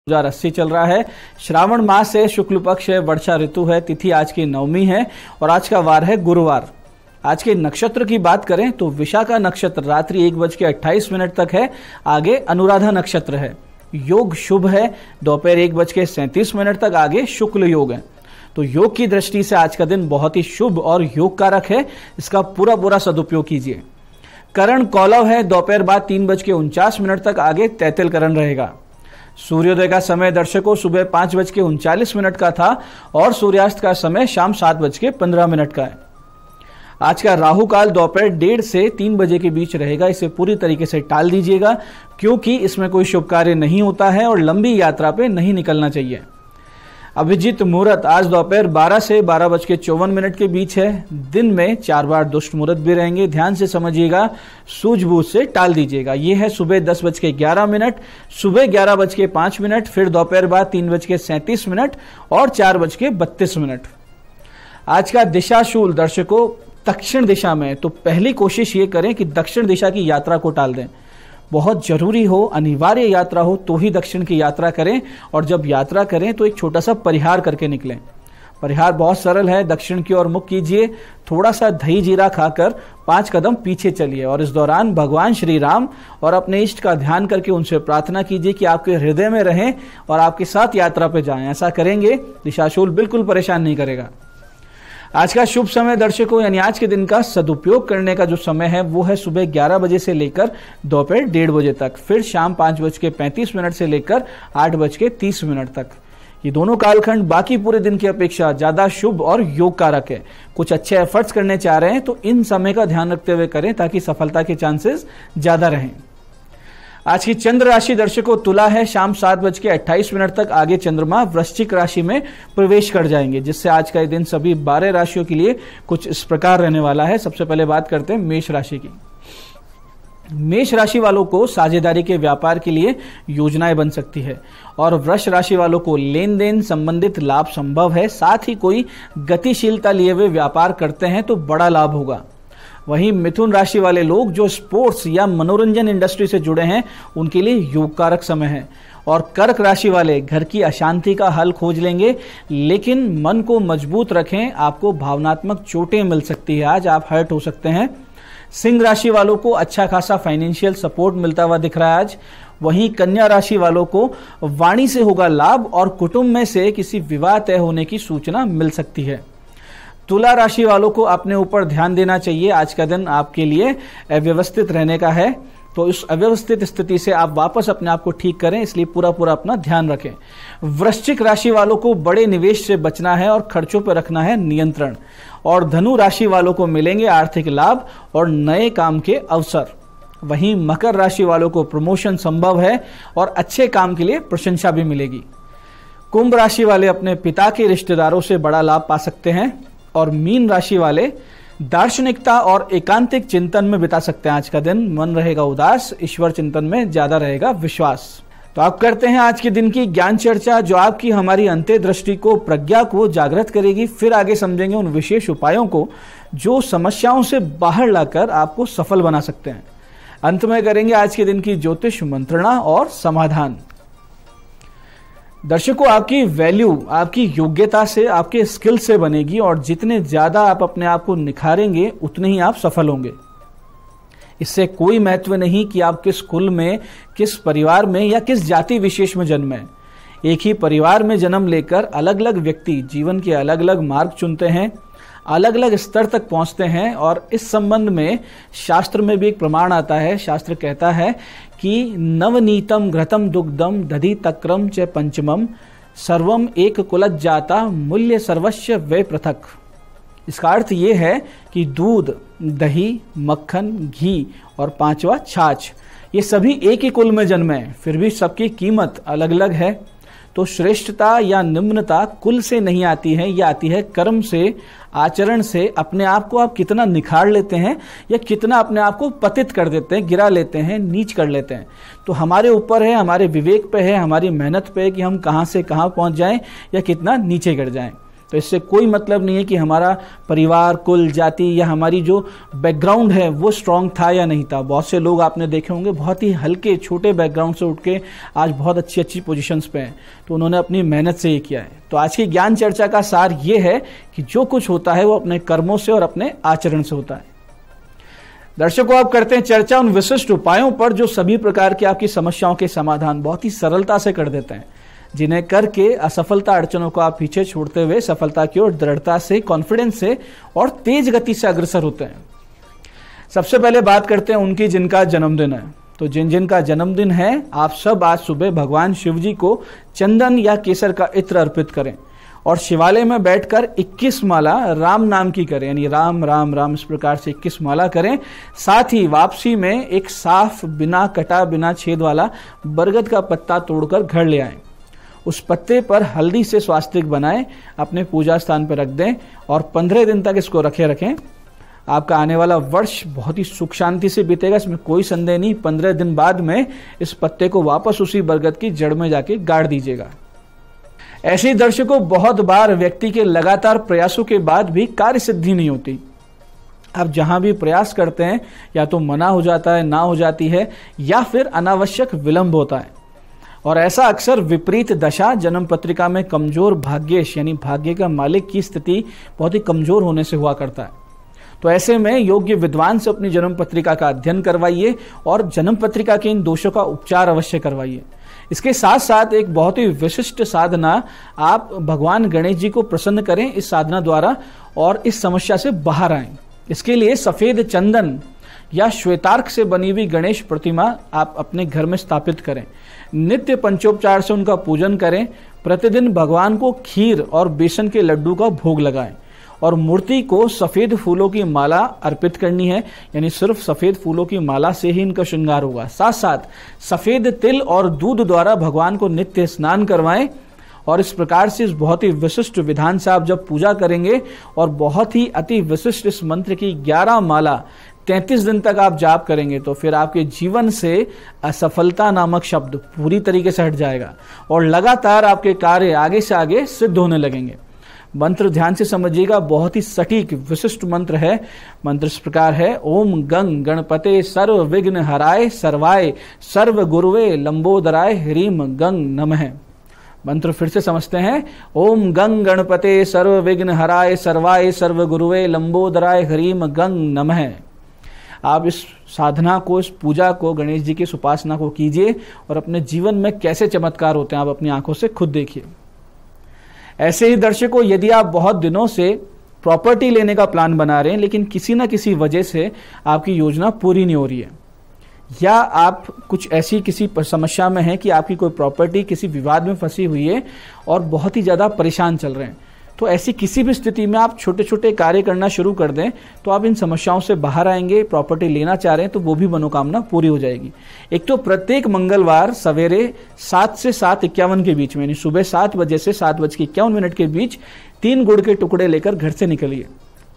2080 चल रहा है। श्रावण मास है, शुक्ल पक्ष है, वर्षा ऋतु है, तिथि आज की नवमी है और आज का वार है गुरुवार। आज के नक्षत्र की बात करें तो विशाखा नक्षत्र रात्रि 1:28 तक है, आगे अनुराधा नक्षत्र है। योग शुभ है, दोपहर 1:37 तक, आगे शुक्ल योग है। तो योग की दृष्टि से आज का दिन बहुत ही शुभ और योग कारक है, इसका पूरा सदुपयोग कीजिए। करण कौलव है, दोपहर बाद 3:49 तक, आगे तैतिल करण रहेगा। सूर्योदय का समय दर्शकों सुबह 5:39 का था और सूर्यास्त का समय शाम 7:15 का है। आज का राहु काल दोपहर 1:30 से 3 बजे के बीच रहेगा, इसे पूरी तरीके से टाल दीजिएगा क्योंकि इसमें कोई शुभ कार्य नहीं होता है और लंबी यात्रा पे नहीं निकलना चाहिए। अभिजीत मुहूर्त आज दोपहर 12 से 12:54 के बीच है। दिन में 4 बार दुष्ट मुहूर्त भी रहेंगे, ध्यान से समझिएगा, सूझबूझ से टाल दीजिएगा। ये है सुबह 10:11, सुबह 11:05, फिर दोपहर बाद 3:37 और 4:32। आज का दिशाशूल दर्शकों दक्षिण दिशा में, तो पहली कोशिश ये करें कि दक्षिण दिशा की यात्रा को टाल दें। बहुत जरूरी हो, अनिवार्य यात्रा हो तो ही दक्षिण की यात्रा करें और जब यात्रा करें तो एक छोटा सा परिहार करके निकलें। परिहार बहुत सरल है, दक्षिण की ओर मुख कीजिए, थोड़ा सा दही जीरा खाकर 5 कदम पीछे चलिए और इस दौरान भगवान श्री राम और अपने इष्ट का ध्यान करके उनसे प्रार्थना कीजिए कि आपके हृदय में रहें और आपके साथ यात्रा पे जाएं। ऐसा करेंगे दिशाशूल बिल्कुल परेशान नहीं करेगा। आज का शुभ समय दर्शकों यानी आज के दिन का सदुपयोग करने का जो समय है वो है सुबह 11 बजे से लेकर दोपहर 1:30 बजे तक, फिर शाम 5:35 से लेकर 8:30 तक। ये दोनों कालखंड बाकी पूरे दिन की अपेक्षा ज्यादा शुभ और योग कारक है। कुछ अच्छे एफर्ट्स करने चाह रहे हैं तो इन समय का ध्यान रखते हुए करें ताकि सफलता के चांसेस ज्यादा रहें। आज की चंद्र राशि दर्शकों तुला है, शाम 7:28 तक, आगे चंद्रमा वृश्चिक राशि में प्रवेश कर जाएंगे, जिससे आज का दिन सभी 12 राशियों के लिए कुछ इस प्रकार रहने वाला है। सबसे पहले बात करते हैं मेष राशि की। मेष राशि वालों को साझेदारी के व्यापार के लिए योजनाएं बन सकती है और वृष राशि वालों को लेन देन संबंधित लाभ संभव है। साथ ही कोई गतिशीलता लिए हुए व्यापार करते हैं तो बड़ा लाभ होगा। वहीं मिथुन राशि वाले लोग जो स्पोर्ट्स या मनोरंजन इंडस्ट्री से जुड़े हैं उनके लिए योग कारक समय है। और कर्क राशि वाले घर की अशांति का हल खोज लेंगे, लेकिन मन को मजबूत रखें, आपको भावनात्मक चोटें मिल सकती है, आज आप हर्ट हो सकते हैं। सिंह राशि वालों को अच्छा खासा फाइनेंशियल सपोर्ट मिलता हुआ दिख रहा है आज। वहीं कन्या राशि वालों को वाणी से होगा लाभ और कुटुंब में से किसी विवाह तय होने की सूचना मिल सकती है। तुला राशि वालों को अपने ऊपर ध्यान देना चाहिए, आज का दिन आपके लिए अव्यवस्थित रहने का है, तो इस अव्यवस्थित स्थिति से आप वापस अपने आप को ठीक करें, इसलिए पूरा अपना ध्यान रखें। वृश्चिक राशि वालों को बड़े निवेश से बचना है और खर्चों पर रखना है नियंत्रण। और धनु राशि वालों को मिलेंगे आर्थिक लाभ और नए काम के अवसर। वहीं मकर राशि वालों को प्रमोशन संभव है और अच्छे काम के लिए प्रशंसा भी मिलेगी। कुंभ राशि वाले अपने पिता के रिश्तेदारों से बड़ा लाभ पा सकते हैं और मीन राशि वाले दार्शनिकता और एकांतिक चिंतन में बिता सकते हैं आज का दिन। मन रहेगा उदास, ईश्वर चिंतन में ज्यादा रहेगा विश्वास। तो आप करते हैं आज के दिन की ज्ञान चर्चा जो आपकी हमारी अंत्य दृष्टि को, प्रज्ञा को जागृत करेगी। फिर आगे समझेंगे उन विशेष उपायों को जो समस्याओं से बाहर लाकर आपको सफल बना सकते हैं। अंत में करेंगे आज के दिन की ज्योतिष मंत्रणा और समाधान। दर्शकों आपकी वैल्यू आपकी योग्यता से, आपके स्किल से बनेगी और जितने ज्यादा आप अपने आप को निखारेंगे उतने ही आप सफल होंगे। इससे कोई महत्व नहीं कि आप किस कुल में, किस परिवार में या किस जाति विशेष में जन्मे। एक ही परिवार में जन्म लेकर अलग अलग व्यक्ति जीवन के अलग अलग मार्ग चुनते हैं, अलग अलग स्तर तक पहुंचते हैं। और इस संबंध में शास्त्र में भी एक प्रमाण आता है। शास्त्र कहता है कि नवनीतम घृतम दुग्धम दधि तक्रम च पंचमम सर्वम एक कुलज जाता मूल्य सर्वस्व वे पृथक। इसका अर्थ ये है कि दूध, दही, मक्खन, घी और 5वां छाछ, ये सभी एक ही कुल में जन्मे, फिर भी सबकी कीमत अलग अलग है। तो श्रेष्ठता या निम्नता कुल से नहीं आती है, यह आती है कर्म से, आचरण से। अपने आप को आप कितना निखार लेते हैं या कितना अपने आप को पतित कर देते हैं, गिरा लेते हैं, नीच कर लेते हैं। तो हमारे ऊपर है, हमारे विवेक पे है, हमारी मेहनत पे है कि हम कहां से कहां पहुंच जाएं या कितना नीचे गिर जाएं। तो इससे कोई मतलब नहीं है कि हमारा परिवार, कुल, जाति या हमारी जो बैकग्राउंड है वो स्ट्रांग था या नहीं था। बहुत से लोग आपने देखे होंगे बहुत ही हल्के छोटे बैकग्राउंड से उठ के आज बहुत अच्छी अच्छी पोजीशंस पे हैं, तो उन्होंने अपनी मेहनत से ये किया है। तो आज की ज्ञान चर्चा का सार ये है कि जो कुछ होता है वो अपने कर्मों से और अपने आचरण से होता है। दर्शकों, आप करते हैं चर्चा उन विशिष्ट उपायों पर जो सभी प्रकार की आपकी समस्याओं के समाधान बहुत ही सरलता से कर देते हैं, जिन्हें करके असफलता अड़चनों को आप पीछे छोड़ते हुए सफलता की ओर दृढ़ता से, कॉन्फिडेंस से और तेज गति से अग्रसर होते हैं। सबसे पहले बात करते हैं उनकी जिनका जन्मदिन है। तो जिनका जन्मदिन है, आप सब आज सुबह भगवान शिव जी को चंदन या केसर का इत्र अर्पित करें और शिवालय में बैठकर 21 माला राम नाम की करें, यानी राम राम राम, इस प्रकार से 21 माला करें। साथ ही वापसी में एक साफ, बिना कटा, बिना छेद वाला बरगद का पत्ता तोड़कर घर ले आएं। उस पत्ते पर हल्दी से स्वास्तिक बनाएं, अपने पूजा स्थान पर रख दें और 15 दिन तक इसको रखें। आपका आने वाला वर्ष बहुत ही सुख शांति से बीतेगा, इसमें कोई संदेह नहीं। 15 दिन बाद में इस पत्ते को वापस उसी बरगद की जड़ में जाके गाड़ दीजिएगा। ऐसे ही दर्शकों, बहुत बार व्यक्ति के लगातार प्रयासों के बाद भी कार्य सिद्धि नहीं होती। आप जहां भी प्रयास करते हैं या तो मना हो जाता है, ना हो जाती है, या फिर अनावश्यक विलंब होता है। और ऐसा अक्सर विपरीत दशा, जन्म पत्रिका में कमजोर भाग्येश यानी भाग्य का मालिक की स्थिति बहुत ही कमजोर होने से हुआ करता है। तो ऐसे में योग्य विद्वान से अपनी जन्म पत्रिका का अध्ययन करवाइए और जन्म पत्रिका के इन दोषों का उपचार अवश्य करवाइए। इसके साथ साथ एक बहुत ही विशिष्ट साधना, आप भगवान गणेश जी को प्रसन्न करें इस साधना द्वारा और इस समस्या से बाहर आएं। इसके लिए सफेद चंदन या श्वेतार्क से बनी हुई गणेश प्रतिमा आप अपने घर में स्थापित करें। नित्य पंचोपचार से उनका पूजन करें। प्रतिदिन भगवान को खीर और बेसन के लड्डू का भोग लगाएं और मूर्ति को सफेद फूलों की माला अर्पित करनी है, यानी सिर्फ सफेद फूलों की माला से ही इनका श्रृंगार होगा। साथ साथ सफेद तिल और दूध द्वारा भगवान को नित्य स्नान करवाएं और इस प्रकार से इस बहुत ही विशिष्ट विधान से आप जब पूजा करेंगे और बहुत ही अति विशिष्ट इस मंत्र की 11 माला 33 दिन तक आप जाप करेंगे, तो फिर आपके जीवन से असफलता नामक शब्द पूरी तरीके से हट जाएगा और लगातार आपके कार्य आगे से आगे सिद्ध होने लगेंगे। मंत्र ध्यान से समझिएगा, बहुत ही सटीक विशिष्ट मंत्र है। मंत्र इस प्रकार है: ओम गंग गणपते सर्व विघ्न हराय सर्वाय सर्व गुरुवे लंबोदराय ह्रीम गंग नमः। मंत्र फिर से समझते हैं: ओम गंग गणपते सर्व विघ्न हराय सर्वाय सर्व गुरुवे लंबोदराय ह्रीम गंग नमः। आप इस साधना को, इस पूजा को, गणेश जी की इस उपासना को कीजिए और अपने जीवन में कैसे चमत्कार होते हैं आप अपनी आंखों से खुद देखिए। ऐसे ही दर्शकों, यदि आप बहुत दिनों से प्रॉपर्टी लेने का प्लान बना रहे हैं लेकिन किसी न किसी वजह से आपकी योजना पूरी नहीं हो रही है, या आप कुछ ऐसी किसी समस्या में हैं कि आपकी कोई प्रॉपर्टी किसी विवाद में फंसी हुई है और बहुत ही ज़्यादा परेशान चल रहे हैं, तो ऐसी किसी भी स्थिति में आप छोटे छोटे कार्य करना शुरू कर दें तो आप इन समस्याओं से बाहर आएंगे। प्रॉपर्टी लेना चाह रहे हैं तो वो भी मनोकामना पूरी हो जाएगी। एक तो प्रत्येक मंगलवार सवेरे 7 से 7:51 के बीच में, यानी सुबह 7 बजे से 7:51 के बीच 3 गुड़ के टुकड़े लेकर घर से निकलिए।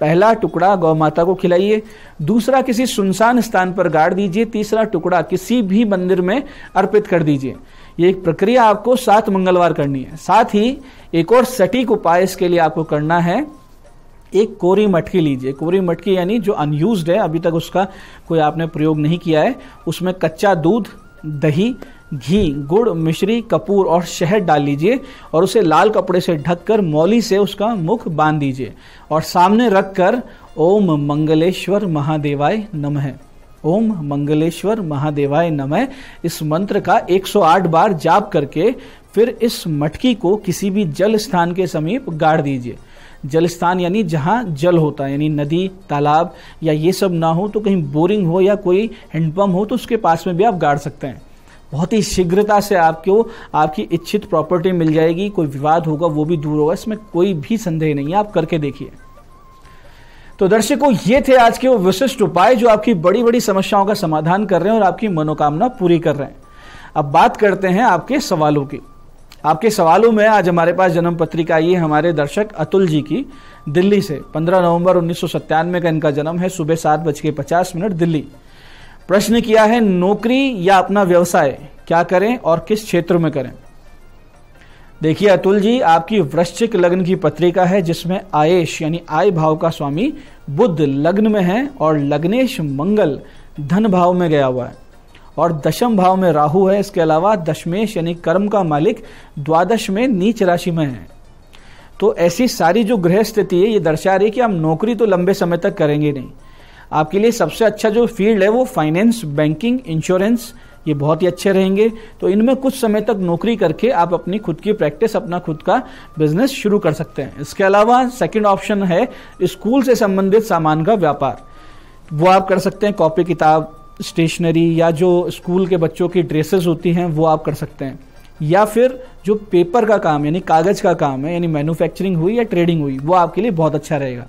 पहला टुकड़ा गौ माता को खिलाइए, दूसरा किसी सुनसान स्थान पर गाड़ दीजिए, तीसरा टुकड़ा किसी भी मंदिर में अर्पित कर दीजिए। ये एक प्रक्रिया आपको 7 मंगलवार करनी है। साथ ही एक और सटीक उपाय इसके लिए आपको करना है, एक कोरी मटकी लीजिए। कोरी मटकी यानी जो अनयूज्ड है, अभी तक उसका कोई आपने प्रयोग नहीं किया है, उसमें कच्चा दूध, दही, घी, गुड़, मिश्री, कपूर और शहद डाल लीजिए और उसे लाल कपड़े से ढककर मौली से उसका मुख बांध दीजिए और सामने रखकर ओम मंगलेश्वर महादेवाय नमः, ओम मंगलेश्वर महादेवाय नमः इस मंत्र का 108 बार जाप करके फिर इस मटकी को किसी भी जल स्थान के समीप गाड़ दीजिए। जल स्थान यानी जहां जल होता है, यानी नदी, तालाब या ये सब ना हो तो कहीं बोरिंग हो या कोई हैंडपंप हो तो उसके पास में भी आप गाड़ सकते हैं। बहुत ही शीघ्रता से आपको आपकी इच्छित प्रॉपर्टी मिल जाएगी, कोई विवाद होगा वो भी दूर होगा, इसमें कोई भी संदेह नहीं है। आप करके देखिए। तो दर्शकों, ये थे आज के वो विशिष्ट उपाय जो आपकी बड़ी बड़ी समस्याओं का समाधान कर रहे हैं और आपकी मनोकामना पूरी कर रहे हैं। अब बात करते हैं आपके सवालों की। आपके सवालों में आज हमारे पास जन्म पत्रिका आई है हमारे दर्शक अतुल जी की, दिल्ली से। 15 नवंबर 1997 का इनका जन्म है, सुबह 7:50 दिल्ली। प्रश्न किया है, नौकरी या अपना व्यवसाय क्या करें और किस क्षेत्र में करें। देखिए अतुल जी, आपकी वृश्चिक लग्न की पत्रिका है जिसमें आयेश यानी आय भाव का स्वामी बुध लग्न में है और लग्नेश मंगल धन भाव में गया हुआ है और दशम भाव में राहु है। इसके अलावा दशमेश यानी कर्म का मालिक द्वादश में नीच राशि में है। तो ऐसी सारी जो ग्रह स्थिति है ये दर्शा रही है कि आप नौकरी तो लंबे समय तक करेंगे नहीं। आपके लिए सबसे अच्छा जो फील्ड है वो फाइनेंस, बैंकिंग, इंश्योरेंस, ये बहुत ही अच्छे रहेंगे। तो इनमें कुछ समय तक नौकरी करके आप अपनी खुद की प्रैक्टिस, अपना खुद का बिजनेस शुरू कर सकते हैं। इसके अलावा सेकंड ऑप्शन है स्कूल से संबंधित सामान का व्यापार, वो आप कर सकते हैं। कॉपी किताब, स्टेशनरी या जो स्कूल के बच्चों की ड्रेसेस होती हैं वो आप कर सकते हैं। या फिर जो पेपर का काम यानी कागज का काम है, यानी मैन्युफैक्चरिंग हुई या ट्रेडिंग हुई, वो आपके लिए बहुत अच्छा रहेगा।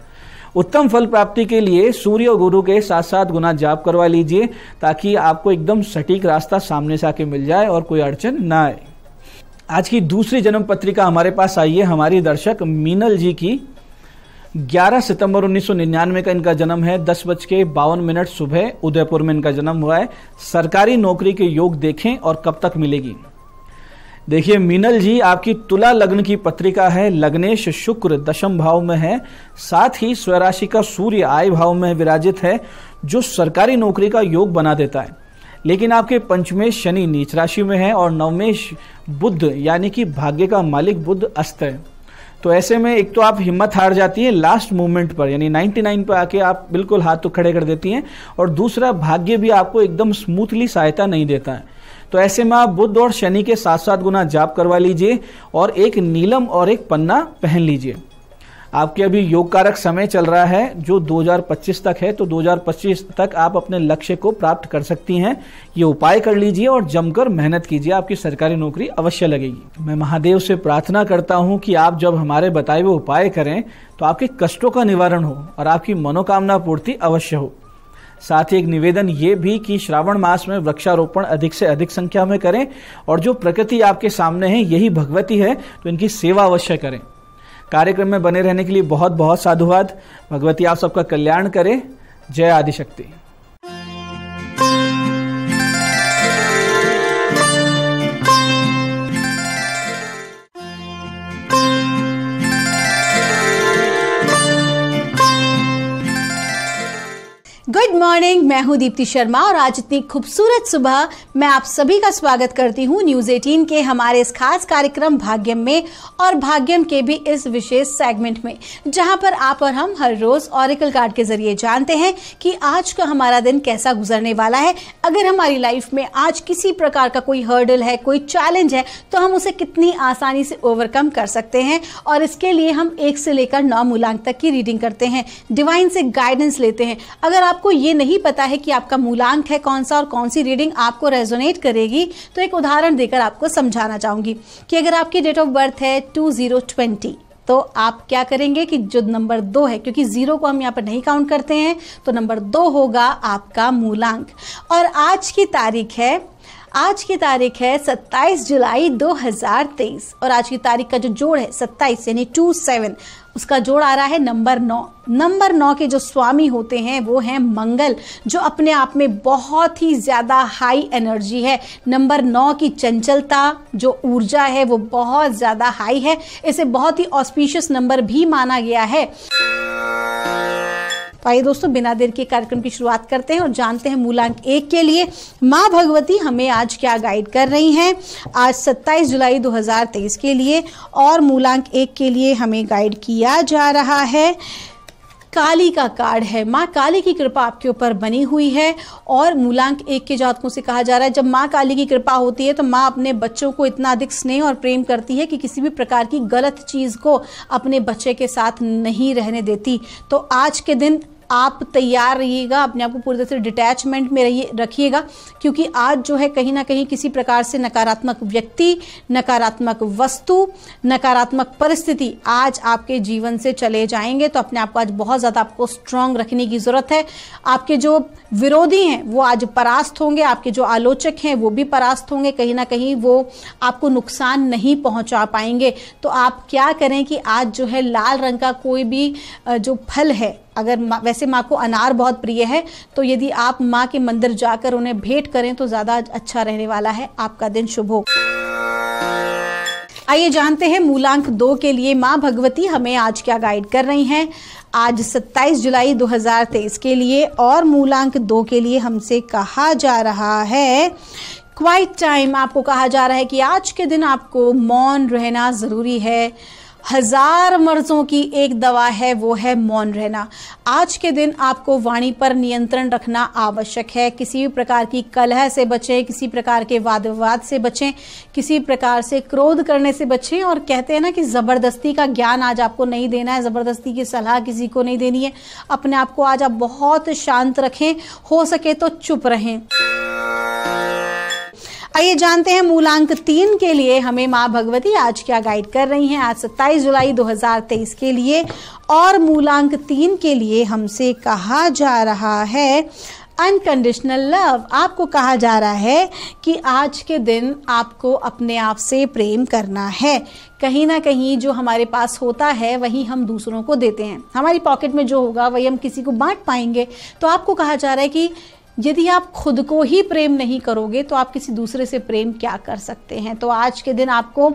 उत्तम फल प्राप्ति के लिए सूर्य और गुरु के 7-7 गुना जाप करवा लीजिए ताकि आपको एकदम सटीक रास्ता सामने से आके मिल जाए और कोई अड़चन ना आए। आज की दूसरी जन्म पत्रिका हमारे पास आई है हमारी दर्शक मीनल जी की। 11 सितंबर 1999 का इनका जन्म है। 10:52 सुबह उदयपुर में इनका जन्म हुआ है। सरकारी नौकरी के योग देखें और कब तक मिलेगी। देखिए मीनल जी, आपकी तुला लग्न की पत्रिका है। लग्नेश शुक्र दशम भाव में है, साथ ही स्वराशि का सूर्य आय भाव में विराजित है जो सरकारी नौकरी का योग बना देता है। लेकिन आपके पंचमेश शनि नीच राशि में है और नवमेश बुध यानी कि भाग्य का मालिक बुध अस्त है। तो ऐसे में एक तो आप हिम्मत हार जाती है लास्ट मोमेंट पर, यानी 99 पर आके आप बिल्कुल हाथ तो खड़े कर देती हैं, और दूसरा भाग्य भी आपको एकदम स्मूथली सहायता नहीं देता है। तो ऐसे में आप बुध और शनि के 7-7 गुना जाप करवा लीजिए और एक नीलम और एक पन्ना पहन लीजिए। आपके अभी योग कारक समय चल रहा है जो 2025 तक है, तो 2025 तक आप अपने लक्ष्य को प्राप्त कर सकती हैं। ये उपाय कर लीजिए और जमकर मेहनत कीजिए, आपकी सरकारी नौकरी अवश्य लगेगी। मैं महादेव से प्रार्थना करता हूं कि आप जब हमारे बताए हुए उपाय करें तो आपके कष्टों का निवारण हो और आपकी मनोकामना पूर्ति अवश्य हो। साथ ही एक निवेदन ये भी कि श्रावण मास में वृक्षारोपण अधिक से अधिक संख्या में करें और जो प्रकृति आपके सामने है यही भगवती है, तो इनकी सेवा अवश्य करें। कार्यक्रम में बने रहने के लिए बहुत बहुत साधुवाद। भगवती आप सबका कल्याण करे। जय आदिशक्ति। गुड मॉर्निंग, मैं हूं दीप्ति शर्मा और आज इतनी खूबसूरत सुबह मैं आप सभी का स्वागत करती हूं न्यूज 18 के हमारे इस खास कार्यक्रम भाग्यम में और भाग्यम के भी इस विशेष सेगमेंट में, जहां पर आप और हम हर रोज ऑरेकल कार्ड के जरिए जानते हैं कि आज का हमारा दिन कैसा गुजरने वाला है। अगर हमारी लाइफ में आज किसी प्रकार का कोई हर्डल है, कोई चैलेंज है, तो हम उसे कितनी आसानी से ओवरकम कर सकते हैं। और इसके लिए हम 1 से लेकर 9 मूलांक तक की रीडिंग करते हैं, डिवाइन से गाइडेंस लेते हैं। अगर आपको ये नहीं पता है कि आपका मूलांक है कौन सा और कौन सी रीडिंग आपको रेजोनेट करेगी, तो एक उदाहरण देकर आपको समझाना चाहूंगी कि अगर आपकी डेट ऑफ बर्थ है 2020, तो आप क्या करेंगे कि जो नंबर 2 है, क्योंकि 0 को हम यहाँ पर नहीं काउंट करते हैं, तो नंबर 2 होगा आपका मूलांक। और आज की तारीख है 27 जुलाई 2023 और आज की तारीख का जो जोड़ है 27 यानी 27, उसका जोड़ आ रहा है नंबर 9। नंबर 9 के जो स्वामी होते हैं वो हैं मंगल, जो अपने आप में बहुत ही ज्यादा हाई एनर्जी है। नंबर 9 की चंचलता, जो ऊर्जा है, वो बहुत ज्यादा हाई है। इसे बहुत ही ऑस्पिशियस नंबर भी माना गया है। तो आइए दोस्तों, बिना देर के कार्यक्रम की शुरुआत करते हैं और जानते हैं मूलांक 1 के लिए माँ भगवती हमें आज क्या गाइड कर रही हैं। आज 27 जुलाई 2023 के लिए और मूलांक 1 के लिए हमें गाइड किया जा रहा है। काली का कार्ड है। माँ काली की कृपा आपके ऊपर बनी हुई है और मूलांक 1 के जातकों से कहा जा रहा है, जब माँ काली की कृपा होती है तो माँ अपने बच्चों को इतना अधिक स्नेह और प्रेम करती है कि किसी भी प्रकार की गलत चीज़ को अपने बच्चे के साथ नहीं रहने देती। तो आज के दिन आप तैयार रहिएगा, अपने आप को पूरी तरह से डिटैचमेंट में रखिएगा, क्योंकि आज जो है कहीं ना कहीं किसी प्रकार से नकारात्मक व्यक्ति, नकारात्मक वस्तु, नकारात्मक परिस्थिति आज आपके जीवन से चले जाएंगे। तो अपने आप को आज बहुत ज़्यादा आपको स्ट्रांग रखने की ज़रूरत है। आपके जो विरोधी हैं वो आज परास्त होंगे, आपके जो आलोचक हैं वो भी परास्त होंगे, कहीं ना कहीं वो आपको नुकसान नहीं पहुंचा पाएंगे। तो आप क्या करें कि आज जो है लाल रंग का कोई भी जो फल है, अगर वैसे माँ को अनार बहुत प्रिय है, तो यदि आप माँ के मंदिर जाकर उन्हें भेंट करें तो ज़्यादा अच्छा रहने वाला है। आपका दिन शुभ हो। आइए जानते हैं मूलांक 2 के लिए माँ भगवती हमें आज क्या गाइड कर रही हैं। आज 27 जुलाई 2023 के लिए और मूलांक 2 के लिए हमसे कहा जा रहा है क्वाइट टाइम। आपको कहा जा रहा है कि आज के दिन आपको मौन रहना ज़रूरी है। 1000 मर्जों की एक दवा है, वो है मौन रहना। आज के दिन आपको वाणी पर नियंत्रण रखना आवश्यक है। किसी भी प्रकार की कलह से बचें, किसी प्रकार के वाद विवाद से बचें, किसी प्रकार से क्रोध करने से बचें। और कहते हैं ना कि ज़बरदस्ती का ज्ञान आज आपको नहीं देना है, ज़बरदस्ती की सलाह किसी को नहीं देनी है। अपने आप को आज आप बहुत शांत रखें, हो सके तो चुप रहें। आइए जानते हैं मूलांक 3 के लिए हमें माँ भगवती आज क्या गाइड कर रही हैं। आज 27 जुलाई 2023 के लिए और मूलांक 3 के लिए हमसे कहा जा रहा है अनकंडीशनल लव। आपको कहा जा रहा है कि आज के दिन आपको अपने आप से प्रेम करना है। कहीं ना कहीं जो हमारे पास होता है वही हम दूसरों को देते हैं। हमारी पॉकेट में जो होगा वही हम किसी को बांट पाएंगे। तो आपको कहा जा रहा है कि यदि आप खुद को ही प्रेम नहीं करोगे तो आप किसी दूसरे से प्रेम क्या कर सकते हैं। तो आज के दिन आपको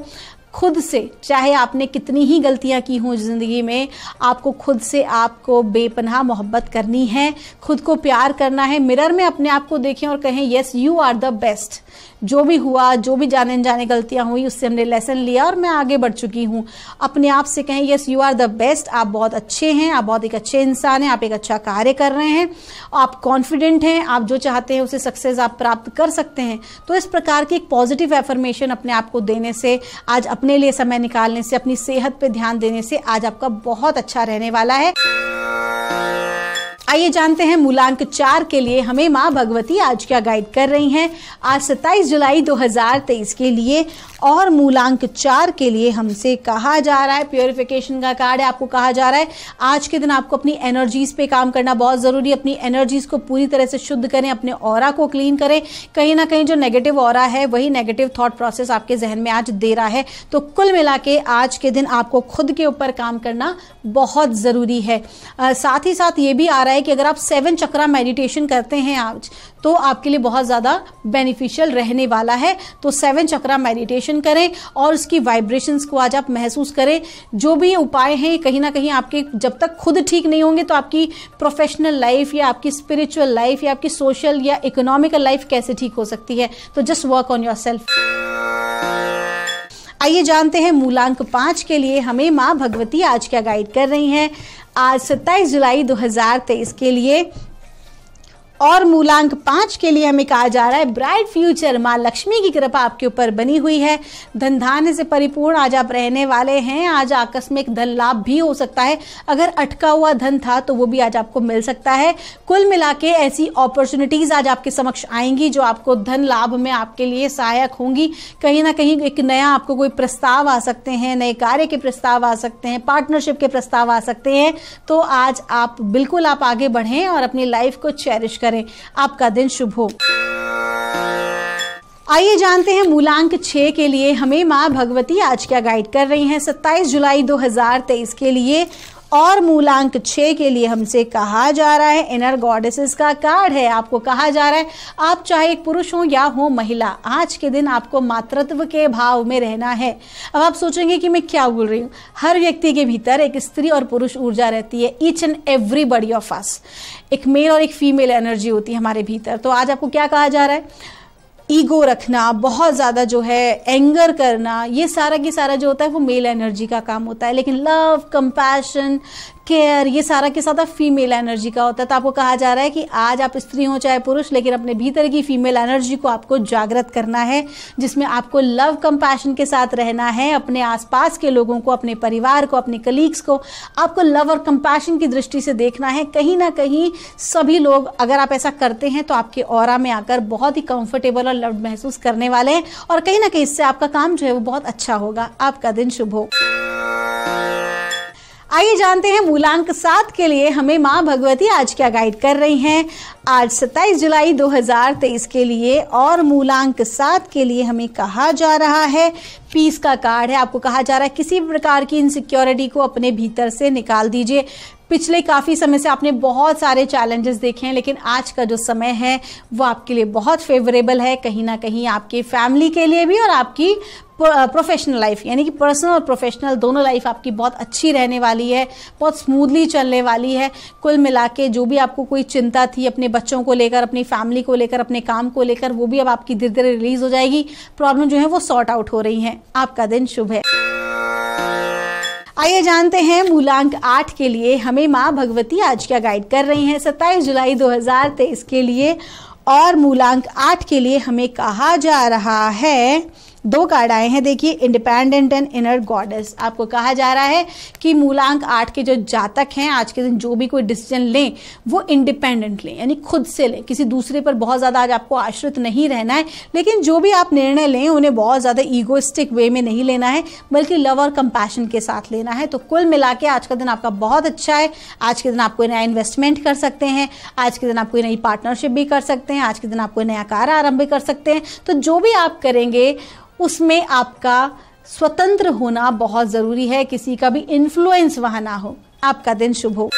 खुद से, चाहे आपने कितनी ही गलतियां की हों ज़िंदगी में, आपको खुद से आपको बेपनाह मोहब्बत करनी है, खुद को प्यार करना है। मिरर में अपने आप को देखें और कहें yes you are the best. जो भी हुआ, जो भी जाने अनजाने गलतियां हुई, उससे हमने लेसन लिया और मैं आगे बढ़ चुकी हूँ। अपने आप से कहें yes you are the best. आप बहुत अच्छे हैं, आप बहुत एक अच्छे इंसान हैं, आप एक अच्छा कार्य कर रहे हैं, आप कॉन्फिडेंट हैं, आप जो चाहते हैं उसे सक्सेस आप प्राप्त कर सकते हैं। तो इस प्रकार की एक पॉजिटिव एफर्मेशन अपने आप को देने से, आज अपने लिए समय निकालने से, अपनी सेहत पे ध्यान देने से आज आपका बहुत अच्छा रहने वाला है। आइए जानते हैं मूलांक 4 के लिए हमें माँ भगवती आज क्या गाइड कर रही हैं। आज 27 जुलाई 2023 के लिए और मूलांक 4 के लिए हमसे कहा जा रहा है, प्योरिफिकेशन का कार्ड है। आपको कहा जा रहा है आज के दिन आपको अपनी एनर्जीज पे काम करना बहुत ज़रूरी है। अपनी एनर्जीज को पूरी तरह से शुद्ध करें, अपने ऑरा को क्लीन करें। कहीं ना कहीं जो नेगेटिव ऑरा है वही नेगेटिव थॉट प्रोसेस आपके जहन में आज दे रहा है। तो कुल मिला के आज के दिन आपको खुद के ऊपर काम करना बहुत ज़रूरी है। साथ ही साथ ये भी आ रहा है कि अगर आप 7 चक्रा मेडिटेशन करते हैं आज, तो आपके लिए बहुत ज़्यादा बेनिफिशियल रहने वाला है। तो 7 चक्रा मेडिटेशन करें और उसकी वाइब्रेशंस को आज आप महसूस करें। जो भी उपाय हैं कहीं ना कहीं आपके जब तक खुद ठीक नहीं होंगे तो आपकी प्रोफेशनल लाइफ या आपकी स्पिरिचुअल लाइफ या आपकी सोशल या इकोनॉमिकल लाइफ कैसे ठीक हो सकती है। तो जस्ट वर्क ऑन योरसेल्फ। आइए जानते हैं मूलांक 5 के लिए हमें माँ भगवती आज क्या गाइड कर रही हैं। आज 27 जुलाई 2023 के लिए और मूलांक 5 के लिए हमें कहा जा रहा है ब्राइट फ्यूचर। माँ लक्ष्मी की कृपा आपके ऊपर बनी हुई है। धन धान्य से परिपूर्ण आज आप रहने वाले हैं। आज आकस्मिक धन लाभ भी हो सकता है। अगर अटका हुआ धन था तो वो भी आज आपको मिल सकता है। कुल मिला के ऐसी अपॉर्चुनिटीज आज आपके समक्ष आएंगी जो आपको धन लाभ में आपके लिए सहायक होंगी। कहीं ना कहीं एक नया आपको कोई प्रस्ताव आ सकते हैं, नए कार्य के प्रस्ताव आ सकते हैं, पार्टनरशिप के प्रस्ताव आ सकते हैं। तो आज आप बिल्कुल आप आगे बढ़ें और अपनी लाइफ को चेरिश करें। आपका दिन शुभ हो। आइए जानते हैं मूलांक 6 के लिए हमें माँ भगवती आज क्या गाइड कर रही हैं। 27 जुलाई 2023 के लिए और मूलांक 6 के लिए हमसे कहा जा रहा है इनर गॉडेसेस का कार्ड है। आपको कहा जा रहा है आप चाहे एक पुरुष हो या हो महिला, आज के दिन आपको मातृत्व के भाव में रहना है। अब आप सोचेंगे कि मैं क्या बोल रही हूँ। हर व्यक्ति के भीतर एक स्त्री और पुरुष ऊर्जा रहती है। Each and everybody of us, एक मेल और एक फीमेल एनर्जी होती है हमारे भीतर। तो आज आपको क्या कहा जा रहा है, ईगो रखना, बहुत ज़्यादा जो है एंगर करना, ये सारा की सारा जो होता है वो मेल एनर्जी का काम होता है। लेकिन लव, कंपैशन, केयर, ये सारा के साथ फीमेल एनर्जी का होता है। तो आपको कहा जा रहा है कि आज आप स्त्री हो चाहे पुरुष, लेकिन अपने भीतर की फीमेल एनर्जी को आपको जागृत करना है, जिसमें आपको लव कंपैशन के साथ रहना है। अपने आसपास के लोगों को, अपने परिवार को, अपने कलीग्स को आपको लव और कंपैशन की दृष्टि से देखना है। कहीं ना कहीं सभी लोग, अगर आप ऐसा करते हैं तो आपके ऑरा में आकर बहुत ही कंफर्टेबल और लव्ड महसूस करने वाले हैं और कहीं ना कहीं इससे आपका काम जो है वो बहुत अच्छा होगा। आपका दिन शुभ हो। आइए जानते हैं मूलांक 7 के लिए हमें माँ भगवती आज क्या गाइड कर रही हैं। आज 27 जुलाई 2023 के लिए और मूलांक 7 के लिए हमें कहा जा रहा है पीस का कार्ड है। आपको कहा जा रहा है किसी भी प्रकार की इनसिक्योरिटी को अपने भीतर से निकाल दीजिए। पिछले काफ़ी समय से आपने बहुत सारे चैलेंजेस देखे हैं, लेकिन आज का जो समय है वो आपके लिए बहुत फेवरेबल है, कहीं ना कहीं आपके फैमिली के लिए भी और आपकी प्रोफेशनल लाइफ, यानी कि पर्सनल और प्रोफेशनल दोनों लाइफ आपकी बहुत अच्छी रहने वाली है, बहुत स्मूथली चलने वाली है। कुल मिला के जो भी आपको कोई चिंता थी अपने बच्चों को लेकर, अपनी फैमिली को लेकर, अपने काम को लेकर, वो भी अब आपकी धीरे धीरे रिलीज हो जाएगी। प्रॉब्लम जो है वो सॉर्ट आउट हो रही है। आपका दिन शुभ है। आइए जानते हैं मूलांक 8 के लिए हमें माँ भगवती आज क्या गाइड कर रही हैं 27 जुलाई 2023 के लिए। और मूलांक 8 के लिए हमें कहा जा रहा है, 2 कार्ड आए हैं, देखिए, इंडिपेंडेंट एंड इनर गॉडेस। आपको कहा जा रहा है कि मूलांक 8 के जो जातक हैं आज के दिन जो भी कोई डिसीजन लें वो इंडिपेंडेंट लें, यानी खुद से लें, किसी दूसरे पर बहुत ज़्यादा आज आपको आश्रित नहीं रहना है। लेकिन जो भी आप निर्णय लें उन्हें बहुत ज़्यादा ईगोइस्टिक वे में नहीं लेना है, बल्कि लव और कंपैशन के साथ लेना है। तो कुल मिला के आज का दिन आपका बहुत अच्छा है। आज के दिन आप कोई नया इन्वेस्टमेंट कर सकते हैं, आज के दिन आप कोई नई पार्टनरशिप भी कर सकते हैं, आज के दिन आप कोई नया कार्य आरंभ भी कर सकते हैं। तो जो भी आप करेंगे उसमें आपका स्वतंत्र होना बहुत जरूरी है, किसी का भी इन्फ्लुएंस वहां ना हो। आपका दिन शुभ हो।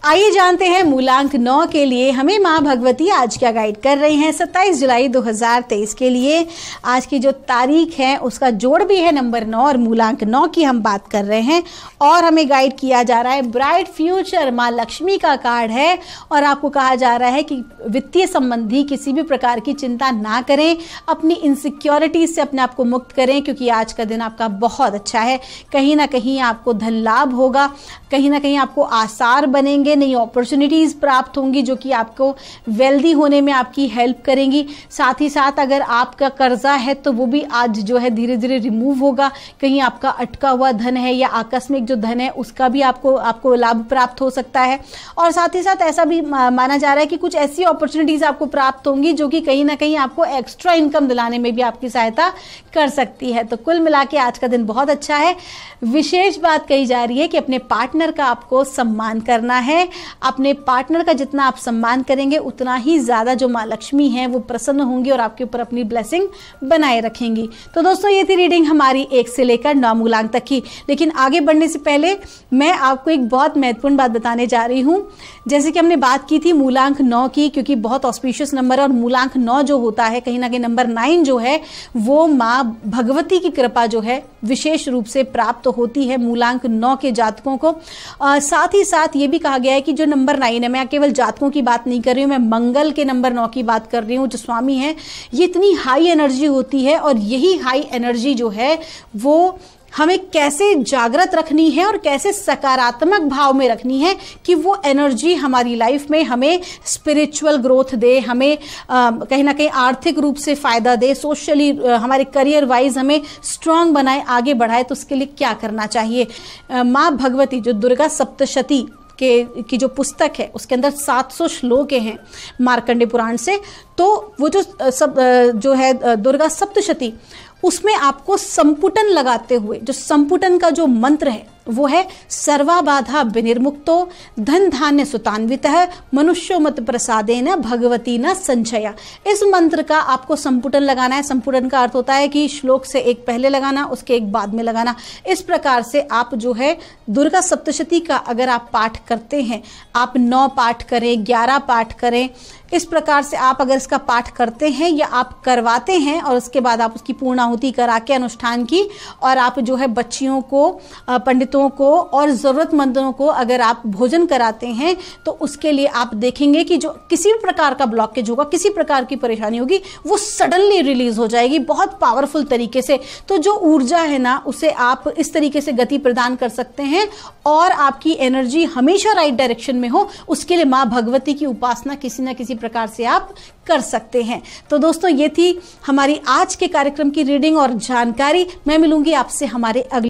आइए जानते हैं मूलांक 9 के लिए हमें माँ भगवती आज क्या गाइड कर रही हैं 27 जुलाई 2023 के लिए। आज की जो तारीख है उसका जोड़ भी है नंबर 9 और मूलांक 9 की हम बात कर रहे हैं। और हमें गाइड किया जा रहा है ब्राइट फ्यूचर, माँ लक्ष्मी का कार्ड है। और आपको कहा जा रहा है कि वित्तीय संबंधी किसी भी प्रकार की चिंता ना करें, अपनी इनसिक्योरिटीज से अपने आप को मुक्त करें, क्योंकि आज का दिन आपका बहुत अच्छा है। कहीं ना कहीं आपको धन लाभ होगा, कहीं ना कहीं आपको आसार बनेंगे, नई अपॉर्चुनिटीज प्राप्त होंगी जो कि आपको वेल्दी होने में आपकी हेल्प करेंगी। साथ ही साथ अगर आपका कर्जा है तो वो भी आज जो है धीरे धीरे रिमूव होगा। कहीं आपका अटका हुआ धन है या आकस्मिक जो धन है उसका भी आपको लाभ प्राप्त हो सकता है। और साथ ही साथ ऐसा भी माना जा रहा है कि कुछ ऐसी अपॉर्चुनिटीज आपको प्राप्त होंगी जो कि कहीं ना कहीं आपको एक्स्ट्रा इनकम दिलाने में भी आपकी सहायता कर सकती है। तो कुल मिला के आज का दिन बहुत अच्छा है। विशेष बात कही जा रही है कि अपने पार्टनर का आपको सम्मान करना है। अपने पार्टनर का जितना आप सम्मान करेंगे उतना ही ज्यादा जो माँ लक्ष्मी हैं वो प्रसन्न होंगी और आपके ऊपर अपनी ब्लेसिंग बनाए रखेंगी। तो दोस्तों ये थी रीडिंग हमारी 1 से लेकर 9 मूलांक तक की। लेकिन आगे बढ़ने से पहले मैं आपको एक बहुत महत्वपूर्ण बात बताने जा रही हूँ। जैसे कि हमने बात की थी मूलांक 9 की, क्योंकि बहुत ऑस्पिशियस नंबर है और मूलांक 9 जो होता है कहीं ना कहीं नंबर 9 जो है वो माँ भगवती की कृपा जो है विशेष रूप से प्राप्त होती है मूलांक 9 के जातकों को। साथ ही साथ ये भी कहा गया है कि जो नंबर 9 है, मैं केवल जातकों की बात नहीं कर रही हूँ, मैं मंगल के नंबर 9 की बात कर रही हूँ, जो स्वामी है, ये इतनी हाई एनर्जी होती है। और यही हाई एनर्जी जो है वो हमें कैसे जागृत रखनी है और कैसे सकारात्मक भाव में रखनी है कि वो एनर्जी हमारी लाइफ में हमें स्पिरिचुअल ग्रोथ दे, हमें कहीं ना कहीं आर्थिक रूप से फायदा दे, सोशली हमारे करियर वाइज हमें स्ट्रांग बनाए, आगे बढ़ाए। तो उसके लिए क्या करना चाहिए? माँ भगवती जो दुर्गा सप्तशती की जो पुस्तक है उसके अंदर 700 श्लोक हैं मार्कंडे पुराण से। तो वो जो है दुर्गा सप्तशती, उसमें आपको संपुटन लगाते हुए जो संपुटन का जो मंत्र है वो है सर्वाबाधा विनिर्मुक्तो धन धान्य सुतान्वितः मनुष्यो मत प्रसादेन भगवती न संचया। इस मंत्र का आपको संपुटन लगाना है। संपुटन का अर्थ होता है कि श्लोक से एक पहले लगाना, उसके एक बाद में लगाना। इस प्रकार से आप जो है दुर्गा सप्तशती का अगर आप पाठ करते हैं, आप 9 पाठ करें, 11 पाठ करें, इस प्रकार से आप अगर इसका पाठ करते हैं या आप करवाते हैं और उसके बाद आप उसकी पूर्णाहुति करा के अनुष्ठान की, और आप जो है बच्चियों को, पंडितों को और जरूरतमंदों को अगर आप भोजन कराते हैं, तो उसके लिए आप देखेंगे कि जो किसी भी प्रकार का ब्लॉकेज होगा, किसी प्रकार की परेशानी होगी, वो सडनली रिलीज हो जाएगी बहुत पावरफुल तरीके से। तो जो ऊर्जा है ना, उसे आप इस तरीके से गति प्रदान कर सकते हैं और आपकी एनर्जी हमेशा राइट डायरेक्शन में हो। उसके लिए माँ भगवती की उपासना किसी न किसी प्रकार से आप कर सकते हैं। तो दोस्तों ये थी हमारी आज के कार्यक्रम की रीडिंग और जानकारी। मैं मिलूंगी आपसे हमारे अगले